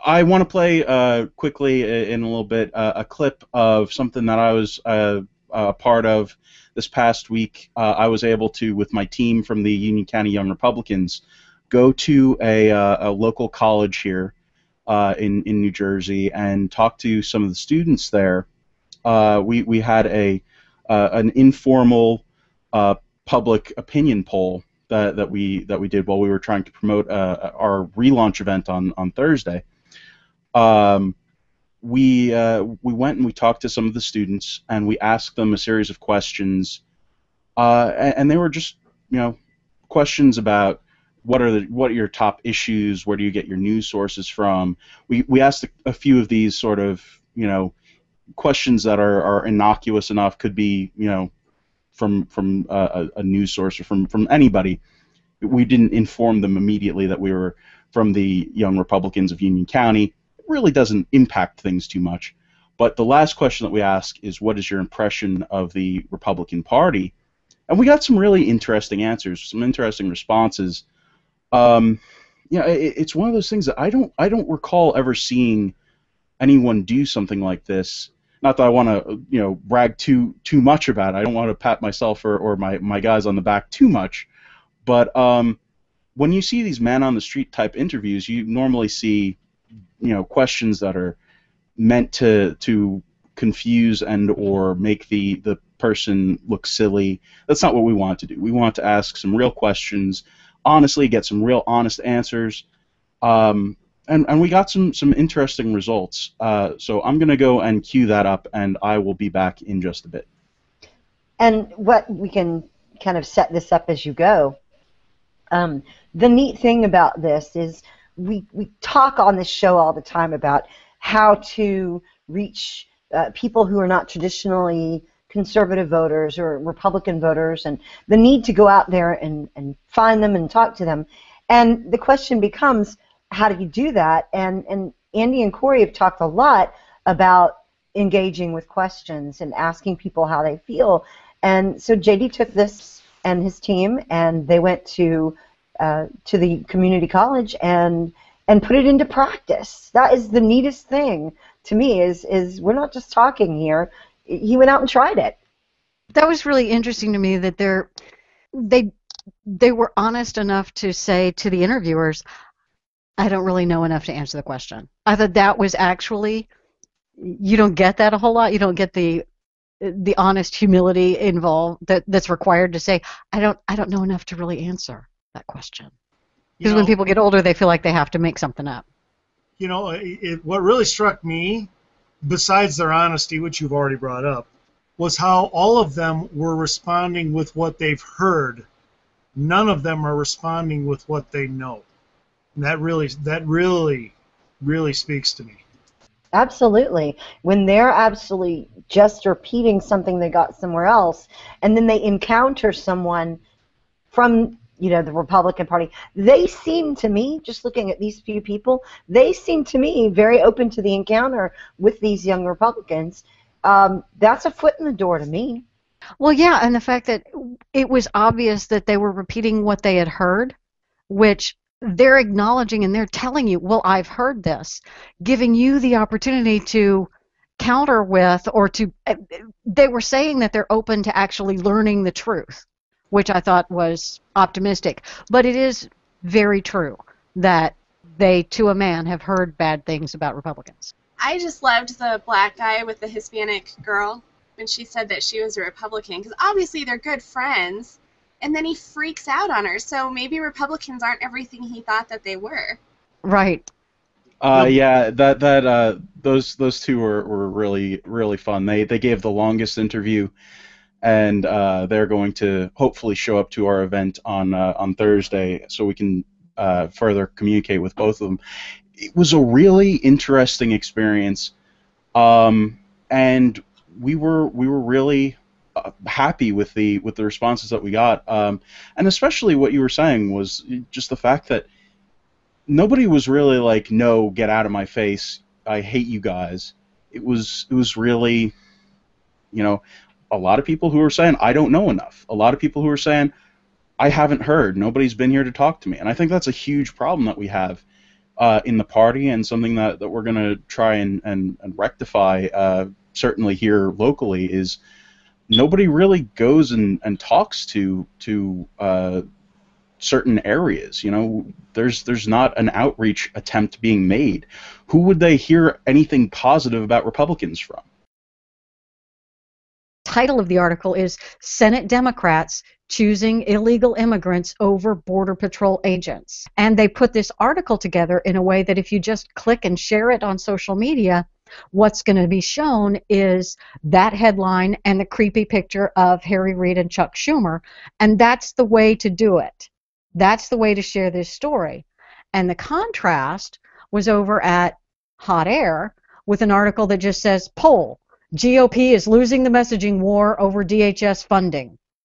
I want to play quickly in a little bit a clip of something that I was a part of this past week. I was able to, with my team from the Union County Young Republicans, go to a local college here in New Jersey and talk to some of the students there. We had an informal public opinion poll that we did while we were trying to promote our relaunch event on Thursday. Um, we went and we talked to some of the students and we asked them a series of questions, and they were just questions about what are your top issues, where do you get your news sources from. We asked a few of these sort of questions that are innocuous enough, could be from a news source or from anybody. We didn't inform them immediately that we were from the Young Republicans of Union County. It really doesn't impact things too much. But the last question that we ask is, what is your impression of the Republican Party? And we got some really interesting answers, some interesting responses. It's one of those things that I don't recall ever seeing anyone do something like this. Not that I want to brag too much about it. I don't want to pat myself or my guys on the back too much. But when you see these man on the street type interviews, you normally see questions that are meant to confuse and or make the person look silly. That's not what we want to do. We want to ask some real questions, honestly, get some real honest answers. And we got some interesting results. So I'm going to go and queue that up, and I will be back in just a bit. And what we can kind of set this up as you go. The neat thing about this is we talk on this show all the time about how to reach people who are not traditionally conservative voters or Republican voters, and the need to go out there and find them and talk to them. And the question becomes, how do you do that? And Andy and Corey have talked a lot about engaging with questions and asking people how they feel. And so JD took this and his team, and they went to the community college and put it into practice. That is the neatest thing to me. Is we're not just talking here. He went out and tried it. That was really interesting to me that they were honest enough to say to the interviewers, I don't really know enough to answer the question. I thought that was actually, you don't get that a whole lot. You don't get the honest humility involved that's required to say, I don't know enough to really answer that question. Because when people get older, they feel like they have to make something up. What really struck me, besides their honesty, which you've already brought up, was how all of them were responding with what they've heard. None of them are responding with what they know. And that really speaks to me. Absolutely. When they're absolutely just repeating something they got somewhere else, and then they encounter someone from the Republican Party, they seem to me, just looking at these few people, they seem to me very open to the encounter with these young Republicans. That's a foot in the door to me. Well, yeah, and the fact that it was obvious that they were repeating what they had heard, which they're acknowledging and they're telling you, well, I've heard this, giving you the opportunity to counter with, or they were saying that they're open to actually learning the truth, which I thought was optimistic. But it is very true that they, to a man, have heard bad things about Republicans. I just loved the black guy with the Hispanic girl when she said that she was a Republican, because obviously they're good friends, and then he freaks out on her. So maybe Republicans aren't everything he thought that they were. Right. Yeah, those two were really fun. They gave the longest interview, and they're going to hopefully show up to our event on Thursday, so we can further communicate with both of them. It was a really interesting experience, and we were really happy with the responses that we got, and especially what you were saying was just the fact that nobody was really like, no, get out of my face, I hate you guys. It was really, a lot of people who were saying, I don't know enough. A lot of people who were saying, I haven't heard, nobody's been here to talk to me. And I think that's a huge problem that we have. in the party, and something that we're going to try and rectify, certainly here locally, is nobody really goes and talks to certain areas. You know, there's not an outreach attempt being made. Who would they hear anything positive about Republicans from? Title of the article is Senate Democrats Choosing Illegal Immigrants Over Border Patrol Agents. And they put this article together in a way that if you just click and share it on social media, what's going to be shown is that headline and the creepy picture of Harry Reid and Chuck Schumer. And that's the way to do it. That's the way to share this story. And the contrast was over at Hot Air with an article that just says, poll, GOP is losing the messaging war over DHS funding.